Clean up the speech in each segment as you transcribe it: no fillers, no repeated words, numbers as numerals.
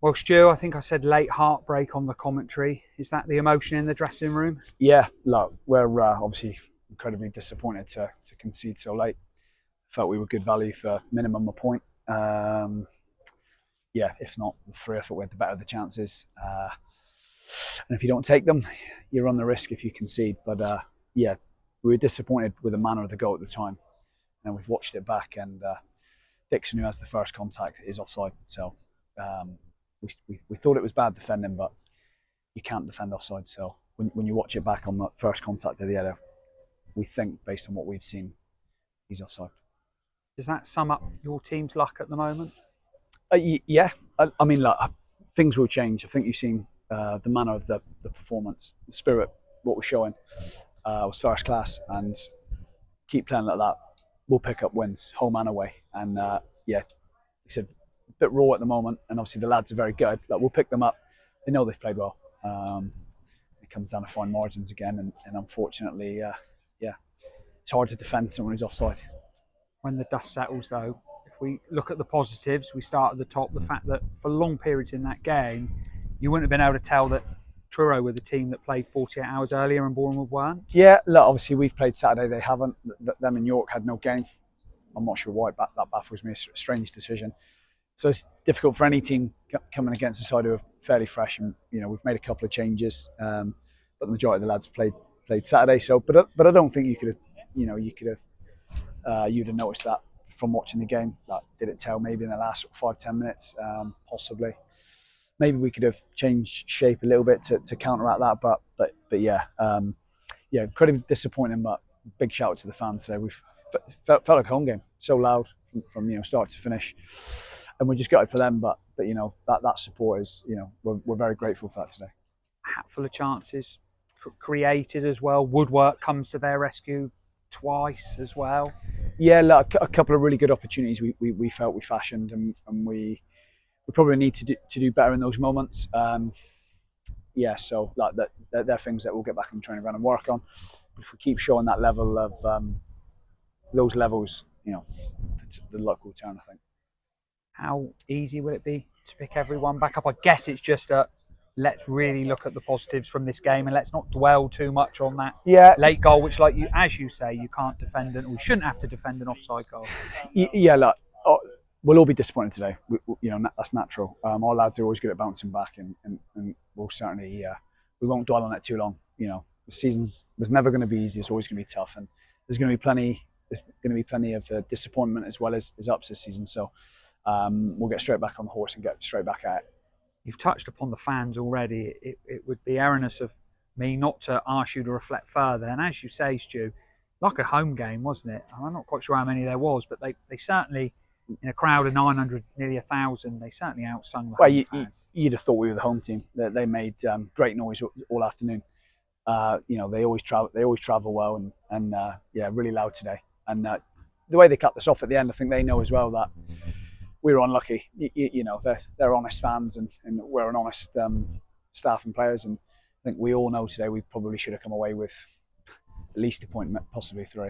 Well, Stu, I think I said late heartbreak on the commentary. Is that the emotion in the dressing room? Yeah, look, we're obviously incredibly disappointed to concede so late. Felt we were good value for minimum a point. Yeah, if not the three, I thought we had the better of the chances. And if you don't take them, you run the risk if you concede. But yeah, we were disappointed with the manner of the goal at the time. And we've watched it back, and Dixon, who has the first contact, is offside. So we thought it was bad defending, but you can't defend offside. So when you watch it back on the first contact of the header, we think, based on what we've seen, he's offside. Does that sum up your team's luck at the moment? Yeah, I mean, like, things will change. I think you've seen the manner of the performance, the spirit, what we're showing was first class, and keep playing like that. We'll pick up wins, home and away. And yeah, he said, a bit raw at the moment, and obviously the lads are very good. Like, we'll pick them up. They know they've played well. It comes down to fine margins again, and unfortunately, yeah, it's hard to defend someone who's offside. When the dust settles, though, if we look at the positives, we start at the top. The fact that for long periods in that game, you wouldn't have been able to tell that Truro were the team that played 48 hours earlier and Boreham weren't. Yeah, look, obviously we've played Saturday, they haven't. Them in York had no game. I'm not sure why, but that baffles me. A strange decision. So it's difficult for any team coming against a side who are fairly fresh, and we've made a couple of changes, but the majority of the lads played Saturday. So, but I don't think you could have, you'd have noticed that from watching the game. Like, did it tell maybe in the last 5-10 minutes, possibly. Maybe we could have changed shape a little bit to counteract that, but yeah, yeah, incredibly disappointing. But big shout out to the fans today. We've felt like a home game, so loud from start to finish, and we just got it for them. But that support is we're very grateful for that today. A hatful of chances created as well. Woodwork comes to their rescue twice as well. Yeah, look, a couple of really good opportunities we felt we fashioned, and we probably need to do better in those moments. Yeah, so like they're things that we'll get back in the training ground and work on. But if we keep showing that level of those levels, the luck will turn, I think. How easy will it be to pick everyone back up? I guess it's just let's really look at the positives from this game, and let's not dwell too much on that late goal, which, like as you say, you can't defend, and we shouldn't have to defend an offside goal. Yeah, look, we'll all be disappointed today. That's natural. Our lads are always good at bouncing back, and we'll certainly we won't dwell on it too long. The season was never going to be easy. It's always going to be tough, and there's going to be plenty of disappointment as well as ups this season. So we'll get straight back on the horse and get straight back at it. You've touched upon the fans already. It would be erroneous of me not to ask you to reflect further. And as you say, Stu, like a home game, wasn't it? I'm not quite sure how many there was, but they certainly, in a crowd of 900, nearly 1,000, they certainly outsung the fans. You'd have thought we were the home team. They made great noise all afternoon. They always travel well, and yeah, really loud today. And the way they cut this off at the end, I think they know as well that we were unlucky. They're honest fans, and we're an honest staff and players. And I think we all know today we probably should have come away with at least a point, possibly 3.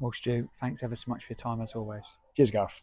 Well, Stu, thanks ever so much for your time as always. Cheers, Gareth.